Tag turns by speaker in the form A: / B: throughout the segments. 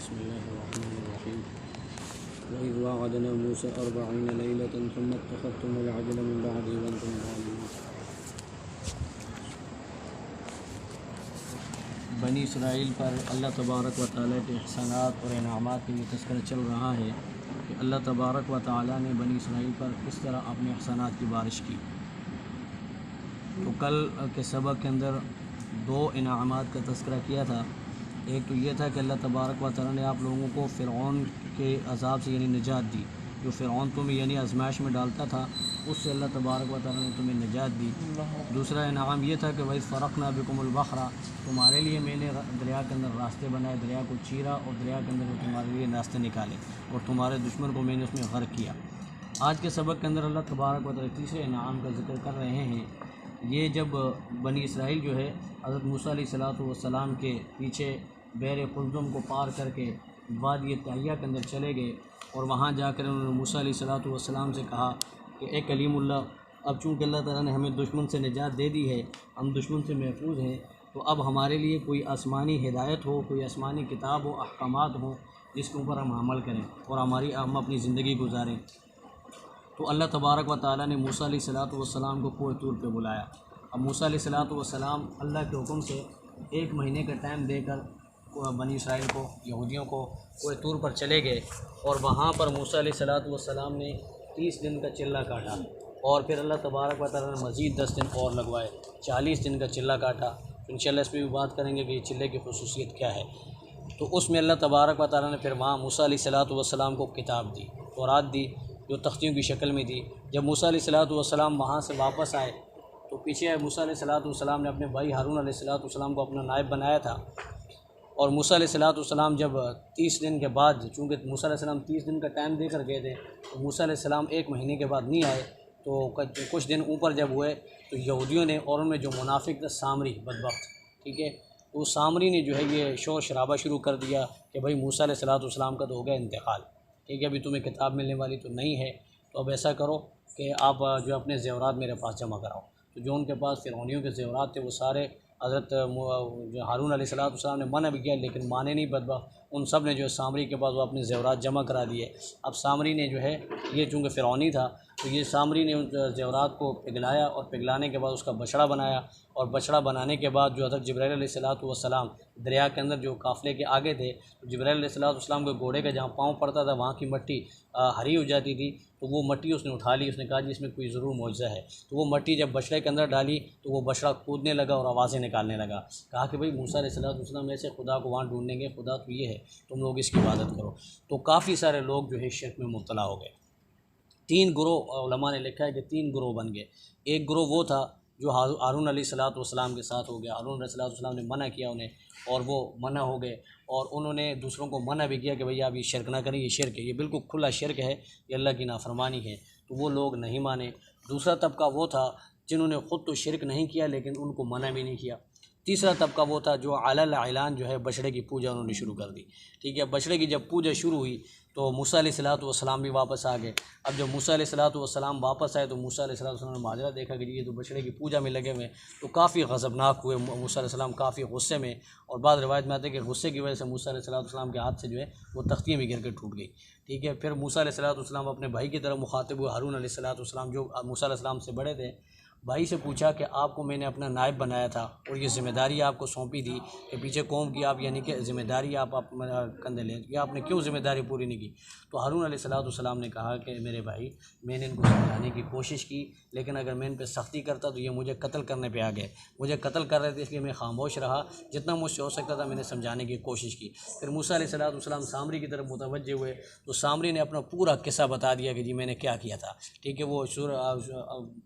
A: बिस्मिल्लाहिर्रहमानिर्रहीम। वइज़ वअदना मूसा 40 लैलतन सुम्मा इत्तख़ज़्तुमुल अजला मिन बअदी व अंतुम ज़ालिमून। बनी इसराइल पर अल्लाह तबारक व तआला के एहसानात और इनामात का ये तज़किरा चल रहा है कि अल्लाह तबारक व तआला ने बनी इसराइल पर किस तरह अपने एहसानात की बारिश की। तो कल के सबक के अंदर दो इनामात का तज़किरा किया था। एक तो ये था कि अल्लाह तबारक व तआला ने आप लोगों को फ़िरऔन के अज़ाब से यानी निजात दी। जो फ़िरऔन तुम्हें यानी आज़माइश में डालता था उससे अल्लाह तबारक व तआला ने तुम्हें निजात दी। दूसरा इनाम ये था कि वही फ़रक़ना बिकुमुल बहरा, तुम्हारे लिए मैंने दरिया के अंदर रास्ते बनाए, दरिया को चीरा और दरिया के अंदर तुम्हारे लिए रास्ते निकाले और तुम्हारे दुश्मन को मैंने उसमें गर्क किया। आज के सबक के अंदर अल्लाह तबारक व तआला तीसरे इनाम का ज़िक्र कर रहे हैं। ये जब बनी इसराइल जो है हज़रत मूसा अलैहिस्सलाम के पीछे बैर कुल्ज़ुम को पार करके वादी तहिया के अंदर चले गए और वहाँ जाकर उन्होंने मूसा अलैहिस्सलाम से कहा कि ए कलीमुल्लाह, अब चूँकि अल्लाह ताला ने हमें दुश्मन से निजात दे दी है, हम दुश्मन से महफूज हैं, तो अब हमारे लिए कोई आसमानी हिदायत हो, कोई आसमानी किताब हो, अहकामात हो जिसके ऊपर हम अमल करें और हम अपनी ज़िंदगी गुजारें। तो अल्लाह तबारक व तआला ने मूसा अलैहिस्सलाम को कोह तूर पे बुलाया। अब मूसा अलैहिस्सलाम अल्लाह के हुक्म से 1 महीने का टाइम देकर बनी इसराइल को, यहूदियों को कोह तूर पर चले गए और वहाँ पर मूसा अलैहिस्सलाम ने 30 दिन का चिल्ला काटा और फिर अल्लाह तबारक व तआला ने मज़ीद 10 दिन और लगवाए, 40 दिन का चिल्ला काटा। इंशाअल्लाह इस पर भी बात करेंगे कि चिल्ले की खुसूसियत क्या है। तो उसमें अल्लाह तबारक व तआला ने फिर वहाँ मूसा अलैहिस्सलाम को किताब दी, तौरात दी, जो तख्तियों की शक्ल में दी। जब मूसा अलैहिस्सलाम वहाँ से वापस आए तो पीछे मूसा अलैहिस्सलाम ने अपने भाई हारून अलैहिस्सलाम को अपना नायब बनाया था। और मूसा अलैहिस्सलाम जब 30 दिन के बाद, चूँकि मूसा अलैहिस्सलाम 30 दिन का टाइम देकर गए थे, तो मूसा अलैहिस्सलाम 1 महीने के बाद नहीं आए। तो कुछ दिन ऊपर जब हुए तो यहूदियों ने और उनमें जो मुनाफिक था सामरी बदबख्त, ठीक है, तो सामरी ने जो है ये शोर शराबा शुरू कर दिया कि भाई मूसा अलैहिस्सलाम का तो हो गया इंतकाल, ठीक है, अभी तुम्हें किताब मिलने वाली तो नहीं है, तो अब ऐसा करो कि आप जो अपने ज़ेवरात मेरे पास जमा कराओ। तो जो उनके पास फ़िरौनियों के ज़ेवरात थे वो सारे हज़रत जो हारून अलैहिस्सलाम ने मना भी किया, लेकिन माने नहीं बदबख्त। उन सब ने जो है सामरी के पास वो अपने ज़ेवरात जमा करा दिए। अब सामरी ने जो है ये चूँकि फ़िरौनी था तो ये सामरी ने उन ज़ेवरात को पिघलाया और पिघलाने के बाद उसका बछड़ा बनाया और बछड़ा बनाने के बाद जो हज़रत जिब्राईल अलैहिस्सलाम दरिया के अंदर जो काफ़िले के आगे थे, तो जिब्राईल अलैहिस्सलाम के घोड़े का जहाँ पाँव पड़ता था वहाँ की मट्टी हरी हो जाती थी, तो वो मट्टी उसने उठा ली। उसने कहा जी इसमें कोई ज़रूर मौजज़ा है। तो वो मट्टी जब बछड़े के अंदर डाली तो वो बछड़ा कूदने लगा और आवाज़ें निकालने लगा। कहा कि भाई मूसा अलैहिस्सलाम ऐसे खुदा को वहाँ ढूंढेंगे, खुदा तो ये है, तुम लोग इसकी इबादत करो। तो काफ़ी सारे लोग जो है शिर्क में मुब्तला हो गए। 3 गिरोह उलमा ने लिखा है कि 3 गिरोह बन गए। एक गिरोह वो था जो हारून अलैहिस्सलाम के साथ हो गया। हारून अलैहिस्सलाम ने मना किया उन्हें और वो मना हो गए और उन्होंने दूसरों को मना भी किया कि भैया आप ये शिरक ना करें, ये शिरक है, ये बिल्कुल खुला शिरक है, ये अल्लाह की नाफरमानी है। तो वो लोग नहीं माने। दूसरा तबका वो था जिन्होंने ख़ुद तो शिरक नहीं किया लेकिन उनको मना भी नहीं किया। तीसरा तबका वो था जो अलल ऐलान जो है बछड़े की पूजा उन्होंने शुरू कर दी, ठीक है। बछड़े की जब पूजा शुरू हुई तो मूसा अलैहिस्सलाम भी वापस आ गए। अब जब मूसा अलैहिस्सलाम वापस आए तो मूसा अलैहिस्सलाम ने माजरा देखा कि ये तो बछड़े की पूजा में लगे हुए, तो काफ़ी गज़बनाक हुए मूसा अलैहिस्सलाम, काफ़ी गुस्से में। और बाद रिवायत में आते हैं कि गुस्से की वजह से मूसा अलैहिस्सलाम के हाथ से जो है वो तख्तियाँ भी गिर के टूट गई, ठीक है। फिर मूसा अलैहिस्सलाम अपने भाई की तरफ मुखातिब हुए, हारून अलैहिस्सलाम जो मूसा अलैहिस्सलाम से बड़े थे, भाई से पूछा कि आपको मैंने अपना नायब बनाया था और ये ज़िम्मेदारी आपको सौंपी थी कि पीछे कौम की आप यानी कि ज़िम्मेदारी आप कंधे लें, या आपने क्यों ज़िम्मेदारी पूरी नहीं की। तो हारून अलैहिस्सलाम ने कहा कि मेरे भाई, मैंने इनको समझाने की कोशिश की, लेकिन अगर मैं इन पर सख्ती करता तो ये मुझे कत्ल करने पे आ गए। मुझे कत्ल कर रहे थे इसलिए मैं खामोश रहा, जितना मुझसे हो सकता था मैंने समझाने की कोशिश की। फिर मूसा अलैहिस्सलाम सामरी की तरफ मुतवज्जे हुए तो सामरी ने अपना पूरा किस्सा बता दिया कि जी मैंने क्या किया था, ठीक है। वो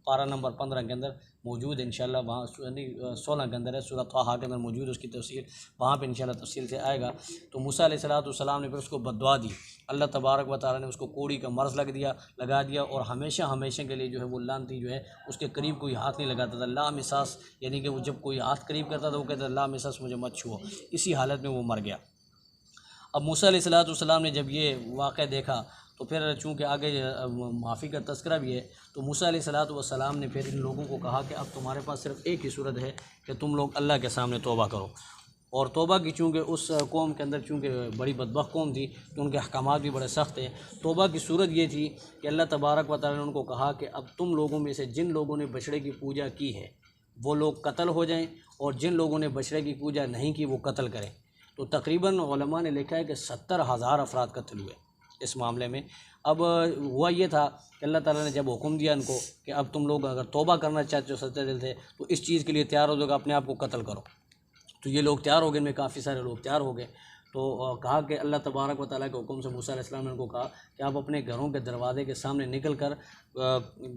A: पारा नंबर 15 के अंदर मौजूद है, इंशाल्लाह वहाँ 16 के अंदर है, सूरह ताहा के अंदर मौजूद है उसकी तफसील, वहाँ पे इंशाल्लाह तफसील से आएगा। तो मूसा अलैहिस्सलाम ने फिर उसको बद्दुआ दी। अल्लाह तबारक व तआला ने उसको कोड़ी का मर्ज़ लगा दिया और हमेशा के लिए जो है वो लानती जो है उसके करीब कोई हाथ नहीं लगाता था। ला मिसास, यानी कि वो जब कोई हाथ करीब करता था वो कहता था ला मिसास, मुझे मत छुओ। इसी हालत में वो मर गया। अब मूसा अलैहिस्सलाम ने जब ये वाक़या देखा तो फिर चूँकि आगे माफ़ी का तज़किरा भी है, तो मूसा अलैहिस्सलाम ने फिर इन लोगों को कहा कि अब तुम्हारे पास सिर्फ़ एक ही सूरत है कि तुम लोग अल्लाह के सामने तौबा करो। और तौबा की चूँकि उस कौम के अंदर चूँकि बड़ी बदबख्त कौम थी तो उनके अहकामात भी बड़े सख्त थे। तौबा की सूरत ये थी कि अल्लाह तबारक व तआला ने उनको कहा कि अब तुम लोगों में से जिन लोगों ने बछड़े की पूजा की है वो लोग कत्ल हो जाएं, और जिन लोगों ने बछड़े की पूजा नहीं की वो कत्ल करें। तो तकरीबन उलमा ने लिखा है कि 70,000 अफराद कत्ल हुए इस मामले में। अब हुआ ये था कि अल्लाह ताला ने जब हुक्म दिया इनको कि अब तुम लोग अगर तौबा करना चाहते हो सच्चे दिल से तो इस चीज़ के लिए तैयार हो जाओगे, अपने आप को कत्ल करो। तो ये लोग तैयार हो गए, इनमें काफ़ी सारे लोग तैयार हो गए। तो कहा कि अल्लाह तबारक व तआला के हुक्म से मूसा अलैहिस्सलाम ने उनको कहा कि आप अपने घरों के दरवाजे के सामने निकल कर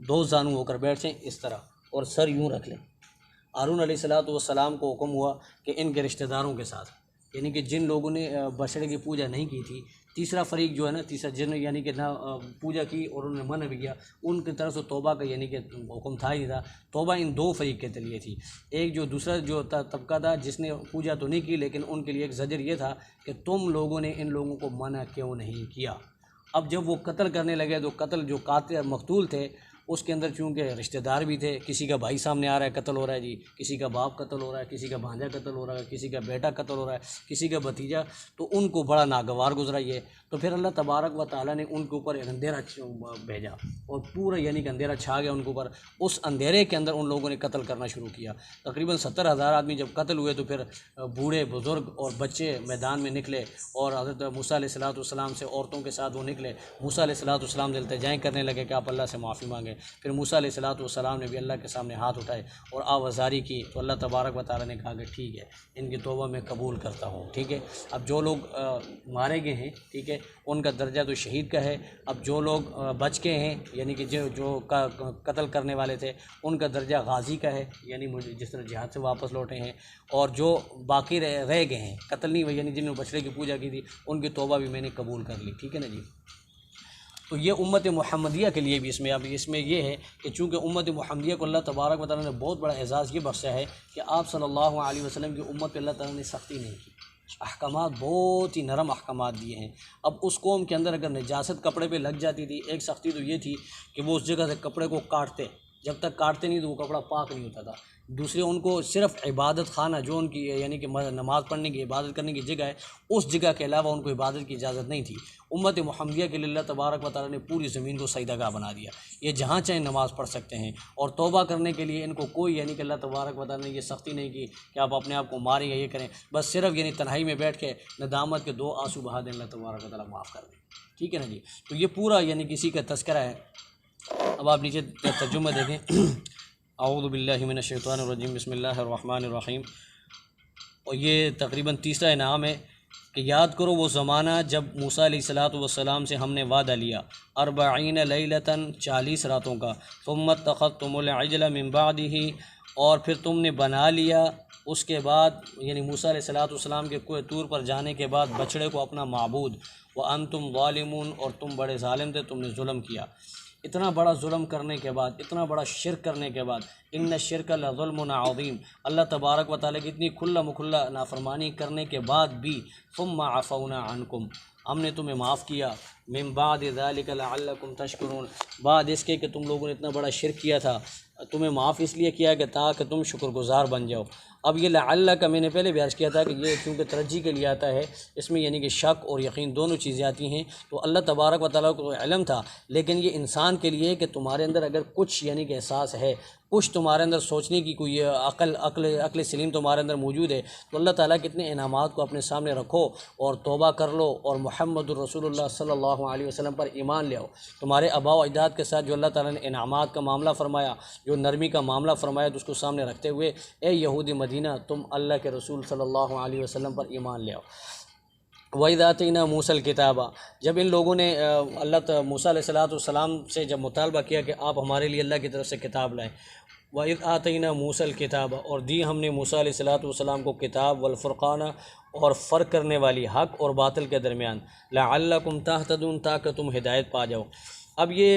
A: 2 जानू होकर बैठ जाएँ इस तरह और सर यूँ रख लें। हारून अलैहिस्सलाम को हुक्म हुआ कि इनके रिश्तेदारों के साथ, यानी कि जिन लोगों ने बछड़े की पूजा नहीं की थी, तीसरा फरीक जो है ना, तीसरा जिन यानी कि ना पूजा की और उन्होंने मना भी किया, उनकी तरफ से तौबा का यानी कि हुक्म था ही था। तौबा इन 2 फरीक के लिए थी। एक जो दूसरा जो तबका था जिसने पूजा तो नहीं की, लेकिन उनके लिए एक ज़जर ये था कि तुम लोगों ने इन लोगों को मना क्यों नहीं किया। अब जब वो कत्ल करने लगे तो कत्ल जो कातिल मकतूल थे उसके अंदर चूँकि रिश्तेदार भी थे, किसी का भाई सामने आ रहा है कत्ल हो रहा है जी, किसी का बाप कत्ल हो रहा है, किसी का भांजा कत्ल हो रहा है, किसी का बेटा कत्ल हो रहा है, किसी का भतीजा, तो उनको बड़ा नागवार गुजरा ये। तो फिर अल्लाह तबारक व तआला ने उनके ऊपर एक अंधेरा भेजा और पूरा यानी कि अंधेरा छा गया उनके ऊपर। उस अंधेरे के अंदर उन लोगों ने कत्ल करना शुरू किया। तकरीबन 70,000 आदमी जब कत्ल हुए तो फिर बूढ़े बुज़ुर्ग और बच्चे मैदान में निकले और हज़रत मूसा अलैहिस्सलाम से औरतों के साथ वो निकले। मूसा अलैहिस्सलाम से इल्तिजाएं करने लगे कि आप अल्लाह से माफ़ी मांगें। फिर मूसा अलैहिस्सलाम ने भी अल्लाह के सामने हाथ उठाए और आवाज़ारी की। तो अल्लाह तबारक व तआला ने कहा कि ठीक है, इनकी तौबा मैं कबूल करता हूँ। ठीक है, अब जो लोग मारे गए हैं, ठीक है, उनका दर्जा तो शहीद का है। अब जो लोग बच के हैं यानी कि जो कत्ल करने वाले थे उनका दर्जा गाजी का है, यानी मुझे जिस तरह जिहाद से वापस लौटे हैं। और जो बाकी रह गए हैं कत्ल नहीं हुए, यानी जिन्होंने बछड़े की पूजा की थी, उनकी तौबा भी मैंने कबूल कर ली। ठीक है ना जी। तो ये उम्मत मुहम्मदिया के लिए भी इसमें ये है कि चूँकि उम्मत मुहम्मदिया को अल्लाह तबारक व तआला ने बहुत बड़ा एजाज़ ये बख्शा है कि आप सल्लल्लाहु अलैहि वसल्लम की उम्मत पे अल्लाह ताला ने सख्ती नहीं की, अहकामात बहुत ही नरम अहकामात दिए हैं। अब उस कौम के अंदर अगर नजासत कपड़े पे लग जाती थी, एक सख्ती तो ये थी कि वो उस जगह से कपड़े को काटते, जब तक काटते नहीं तो वो कपड़ा पाक नहीं होता था। दूसरे उनको सिर्फ़ इबादत खाना जो उनकी यानी कि नमाज़ पढ़ने की इबादत करने की जगह है, उस जगह के अलावा उनको इबादत की इजाज़त नहीं थी। उम्मत मुहम्मदिया के लिए अल्लाह तबारक व तआला ने पूरी ज़मीन को सजदागाह बना दिया। ये जहाँ चाहे नमाज़ पढ़ सकते हैं और तौबा करने के लिए इनको कोई यानी कि अल्लाह तबारक व तआला ने ये सख्ती नहीं की कि आप अपने आप को मारें या ये करें। बस सिर्फ़ यानी तन्हाई में बैठ के नदामत के 2 आंसू बहा दें, अल्लाह तबारक व तआला माफ़ कर दें। ठीक है ना जी। तो ये पूरा यानी किसी का तज़किरा है। अब आप नीचे तर्जुमा देखें, औज़ु बिल्लाहि मिनश शैतानिर रजीम, बिस्मिल्लाहिर रहमानिर रहीम। और ये तकरीबन तीसरा इनाम है कि याद करो वो ज़माना जब मूसा अलैहिस्सलातु वस्सलाम से हमने वादा लिया, 40 लैलतन 40 रातों का, सुम्मा तख़ज़्तुमुल इजला मिन बादिही, और फिर तुमने बना लिया उसके बाद यानी मूसा अलैहिस्सलातु वस्सलाम के कोई तूर पर जाने के बाद बछड़े को अपना माबूद, व अंतुम ज़ालिमून, और तुम बड़े ज़ालिम थे, तुमने जुल्म किया। इतना बड़ा जुल्म करने के बाद, इतना बड़ा शिरक करने के बाद, इन्न शिरक लज़ुल्मुन अज़ीम, अल्लाह तबारक व तआला की इतनी खुल्ला मुखल्ला नाफरमानी करने के बाद भी, सुम्मा अफ़ौना अन्कुम, हमने तुम्हें माफ़ किया, मिन बाद ज़ालिका लअल्लकुम तशकुरून, बाद इसके कि तुम लोगों ने इतना बड़ा शिरक किया था, तुम्हें माफ़ इसलिए किया कि ताकि तुम शुक्रगुज़ार बन जाओ। अब ये लअल्ल का मैंने पहले भी अर्ज़ किया था कि ये चूँकि तरज्जी के लिए आता है, इसमें यानी कि शक और यकीन दोनों चीज़ें आती हैं। तो अल्लाह तबारक व तआला को इल्म था, लेकिन ये इंसान के लिए कि तुम्हारे अंदर अगर कुछ यानी कि एहसास है, कुछ तुम्हारे अंदर सोचने की कोई अक्ल सलीम तुम्हारे अंदर मौजूद है, तो अल्लाह ताला के इतने इनामात को अपने सामने रखो और तौबा कर लो और मुहम्मदुर रसूलुल्लाह सल्लल्लाहु अलैहि वसल्लम पर ईमान ले आओ। तुम्हारे आबा व अजदाद के साथ जो अल्लाह ताला ने इनामात का मामला फ़रमाया, जो नरमी का मामला फ़रमाया, तो उसको सामने रखते हुए ए यहूदी मदीना, तुम अल्लाह के रसूल सल्लल्लाहु अलैहि वसल्लम पर ईमान ले आओ। वइज़ातिना मूसल किताबा, जब इन लोगों ने अल्लाह मूसा अलैहिस्सलाम से जब मुतालबा किया कि आप हमारे लिए अल्लाह की तरफ से किताब लाएँ, वइज़ आतिना मूसल किताबा, और दी हमने मूसा अलैहिस्सलाम को किताब, वल फ़ुरक़ाना, और फ़र्क करने वाली हक़ और बातिल के दरमियान, लअल्लकुम तहतदून, ताकि तुम हिदायत पा जाओ। अब ये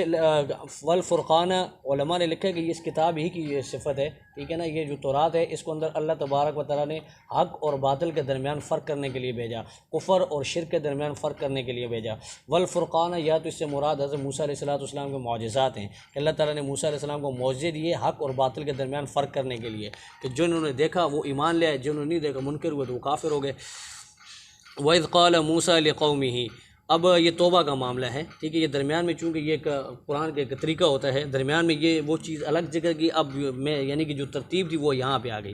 A: वल फ़ुरक़ान उलमा ने लिखा है कि इस किताब ही की ये सिफ़त है, ठीक है ना। ये जो तौरात है इसको अंदर अल्लाह तबारक व तआला ने हक़ और बातिल के दरमियान फ़र्क करने के लिए भेजा, कुफ़र और शिरक के दरमियान फ़र्क करने के लिए भेजा। वल फ़ुरक़ान या तो इससे मुराद हज़रत मूसा अलैहिस्सलाम के मौजिज़ात हैं कि अल्लाह ताला ने मूसा अलैहिस्सलाम को मौजिज़े दिए हक़ और बातिल के दरमियान फ़र्क करने के लिए कि जिन्होंने देखा वो ईमान ले आए, जिन्होंने नहीं देखा मुनकर हुए तो वो काफ़िर हो गए। वइज़ क़ाल मूसा लिक़ौमिही, अब ये तौबा का मामला है, ठीक है। ये दरमियान में चूँकि ये एक कुरान का एक तरीका होता है, दरमियान में ये वो चीज़ अलग जगह की, अब मैं यानी कि जो तरतीब थी वो यहाँ पे आ गई।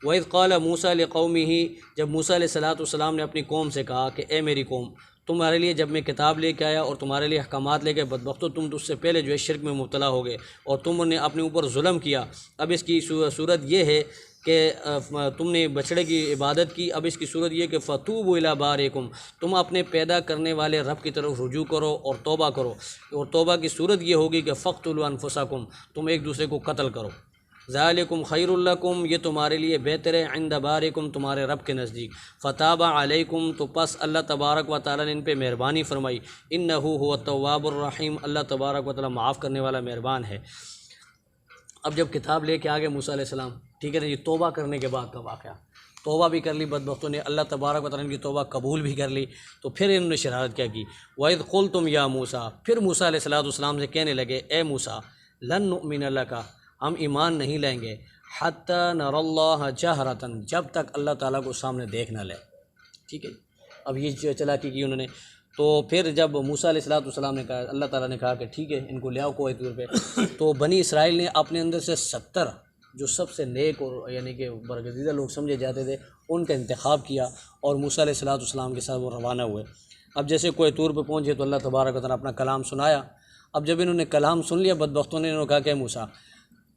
A: वइज़ क़ाल मूसा लिक़ौमिही, जब मूसा अलैहिस्सलाम ने अपनी कौम से कहा कि ए मेरी कौम, तुम्हारे लिए जब मैं किताब लेके आया और तुम्हारे लिए अहकामात लेके, बदबख्तो तुम तो उससे पहले जो है शिरक में मुब्तला हो गए और तुमने अपने ऊपर जुल्म किया। अब इसकी सूरत ये है कि तुमने बछड़े की इबादत की। अब इसकी सूरत ये कि फ़तूबू इला बारिकुम, तुम अपने पैदा करने वाले रब की तरफ रुजू करो और तौबा करो। और तौबा की सूरत ये होगी कि फ़क़्तुलू अनफुसकुम, तुम एक दूसरे को कत्ल करो। ज़ालिकुम खैरुल लकुम, ये तुम्हारे लिए बेहतर है, इंद बारिकुम, तुम्हारे रब के नज़दीक। फ़ताबा अलैकुम, तो पस अल्लाह तबारक व तआला ने इन पे मेहरबानी फरमाई। इन्नहु हुवा तव्वाबुर रहीम, अल्लाह तबारक व तआला माफ़ करने वाला मेहरबान है। अब जब किताब लेके आ गए मूसा अलैहिस्सलाम, ठीक है ना, ये तौबा करने के बाद का वाक़या, तौबा भी कर ली बदबख्तों ने, अल्लाह तबारक व तआला ने तौबा कबूल भी कर ली। तो फिर इन्होंने शरारत क्या की, वइज़ क़ुल्तुम या मूसा, फिर मूसा अलैहिस्सलाम से कहने लगे ए मूसा, लन नुअमिन लका, हम ईमान नहीं लेंगे, हत्ता नरल्लाह जहरतन, जब तक अल्लाह ताला को सामने देख न ले, ठीक है। अब ये चालाकी की उन्होंने। तो फिर जब मूसा अलैहिस्सलाम ने कहा, अल्लाह ताला ने कहा कि ठीक है इनको ले आओ कोई तौर पे, तो बनी इसराइल ने अपने अंदर से 70 जो सबसे नेक और यानी कि बरगज़ीदा लोग समझे जाते थे उनका इंतखाब किया और मूसा अलैहिस्सलाम के साथ वो रवाना हुए। अब जैसे कोई तौर पे पहुँचे तो अल्लाह तबारक व तआला अपना कलाम सुनाया। अब जब इन्होंने कलाम सुन लिया बदबख्तों ने, इन्होंने कहा कि मूसा,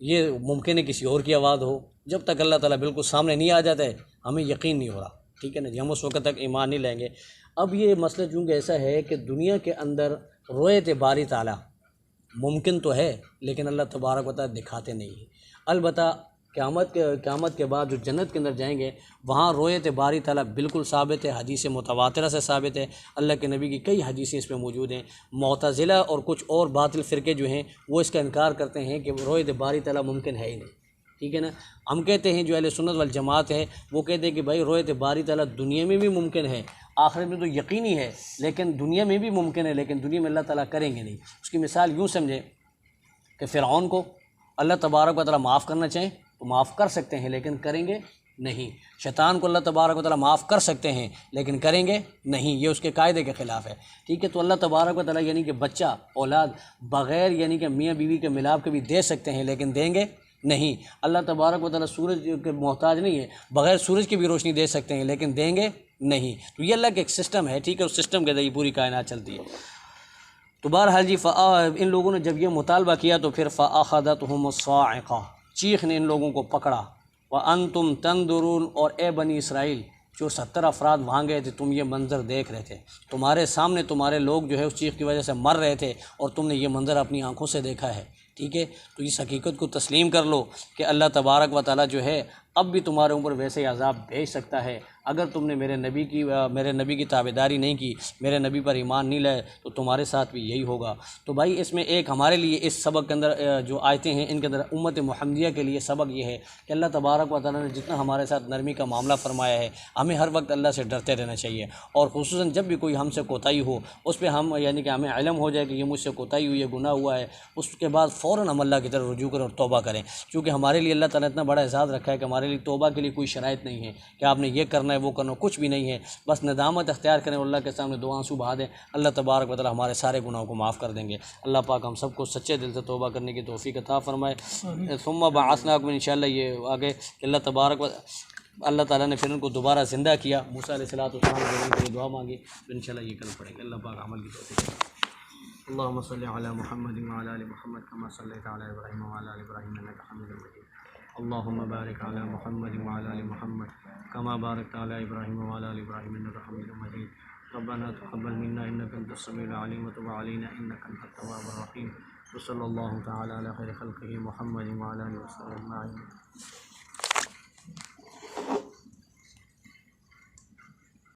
A: ये मुमकिन है किसी और की आवाज़ हो, जब तक अल्लाह ताला बिल्कुल सामने नहीं आ जाता है हमें यकीन नहीं हो रहा, ठीक है ना जी, हम उस वक्त तक ईमान नहीं लेंगे। अब ये मसला चूँकि ऐसा है कि दुनिया के अंदर रोयत बारी ताला मुमकिन तो है लेकिन अल्लाह तबारक व तआला दिखाते नहीं है। अलबत्ता क़यामत के बाद जो जन्नत के अंदर जाएंगे वहाँ रोयत बारी ताला बिल्कुल साबित है, हदीस मुतवातिरा से साबित है, अल्लाह के नबी की कई हदीसें इस पर मौजूद हैं। मुअतज़िला और कुछ और बातिल फ़िरके जो हैं वो इसका इनकार करते हैं कि रोयत बारी ताला मुमकिन है ही नहीं, ठीक है ना। हम कहते हैं जो अहले सुन्नत वल जमात है वो कहते हैं कि भाई रोयत बारी ताला दुनिया में भी मुमकिन है, आखिरत में तो यकीनी है, लेकिन दुनिया में भी मुमकिन है, लेकिन दुनिया में अल्लाह ताला करेंगे नहीं। उसकी मिसाल यूँ समझें कि फ़िरऔन को अल्लाह तबारक व तआला माफ़ करना चाहें तो माफ़ कर सकते हैं लेकिन करेंगे नहीं। शैतान को अल्लाह तबारक व तआला माफ़ कर सकते हैं लेकिन करेंगे नहीं, ये उसके कायदे के ख़िलाफ़ है, ठीक है। तो अल्लाह तबारक व तआला यानी कि बच्चा औलाद बग़ैर यानी कि मियाँ बीवी के मिलाप के भी दे सकते हैं लेकिन देंगे नहीं। अल्लाह तबारक व तआला सूरज के मोहताज नहीं है, बग़ैर सूरज की भी रोशनी दे सकते हैं लेकिन देंगे नहीं। तो ये अल्लाह का एक सिस्टम है, ठीक है, उस सिस्टम के ज़रिए पूरी कायनात चलती है। तो बहरहाल जी इन लोगों ने जब ये मुतालबा किया तो फिर फ़अख़ज़तहुम अस्साइक़ा, चीख ने इन लोगों को पकड़ा। व अंतुम तंदुरून, और ए बनी इसराइल जो 70 अफराद वहाँ गए थे तुम ये मंज़र देख रहे थे, तुम्हारे सामने तुम्हारे लोग जो है उस चीख की वजह से मर रहे थे और तुमने ये मंज़र अपनी आँखों से देखा है, ठीक है। तो इस हकीकत को तस्लीम कर लो कि अल्लाह तबारक व तआला जो है अब भी तुम्हारे ऊपर वैसे ही अज़ाब भेज सकता है अगर तुमने मेरे नबी की ताबेदारी नहीं की, मेरे नबी पर ईमान नहीं लाए, तो तुम्हारे साथ भी यही होगा। तो भाई इसमें एक हमारे लिए इस सबक के अंदर जो आयतें हैं इनके अंदर उम्मत मुहम्मदिया के लिए सबक ये है कि अल्लाह तबारक व तआला ने जितना हमारे साथ नरमी का मामला फरमाया है हमें हर वक्त अल्लाह से डरते रहना चाहिए। और खुसूसन जब भी कोई हमसे कोताही हो उस पर हम यानी कि हमें इल्म हो जाए कि ये मुझसे कोताही हुई है, गुनाह हुआ है, उसके बाद फ़ौरन हम अल्लाह की तरफ रुजू करें और तौबा करें। क्योंकि हमारे लिए अल्लाह ताला इतना बड़ा एजाज़ रखा है कि हमारे लिए तौबा के लिए कोई शराइत नहीं है कि आपने ये करना है वो करना, कुछ भी नहीं है। बस नदामत अख्तियार करें और अल्लाह के सामने दो आंसू बहा दें, अल्लाह तबारक व तआला हमारे सारे गुनाहों को माफ़ कर देंगे। अल्लाह पाक हम सबको सच्चे दिल से तौबा करने की तौफ़ीक़ अता फ़रमाए। सुम्मा बअसनाकुम, इंशाअल्लाह ये आगे अल्लाह तबारक व अल्लाह ताला ने फिर उनको दोबारा ज़िंदा किया। मूसा अलैहिस्सलाम ने दुआ मांगी, तो इंशाअल्लाह ये कल पढ़ेंगे। अल्लाह पाक अमल की तौफ़ीक़। अल्लाहुम्मा सल्लि अला मुहम्मदिन व अला आलि मुहम्मद कमा सल्लैता अला इब्राहीम व अला आलि इब्राहीम इन्नका हमीदुम मजीद। अल्लाहुम्मा बारिक अला मुहम्मदिन व अला आलि मुहम्मद कमा बारकता अला इब्राहीम व अला आलि इब्राहीम इन्नका हमीदुम मजीद। रब्बना तक़ब्बल मिन्ना इन्नका अंतस समीउल अलीम व तुब अलैना इन्नका अंतत तव्वाबुर रहीम। व सल्लल्लाहु तआला अला खैरि खल्क़िही मुहम्मदिन व अला आलिहि व सल्लम अजमईन।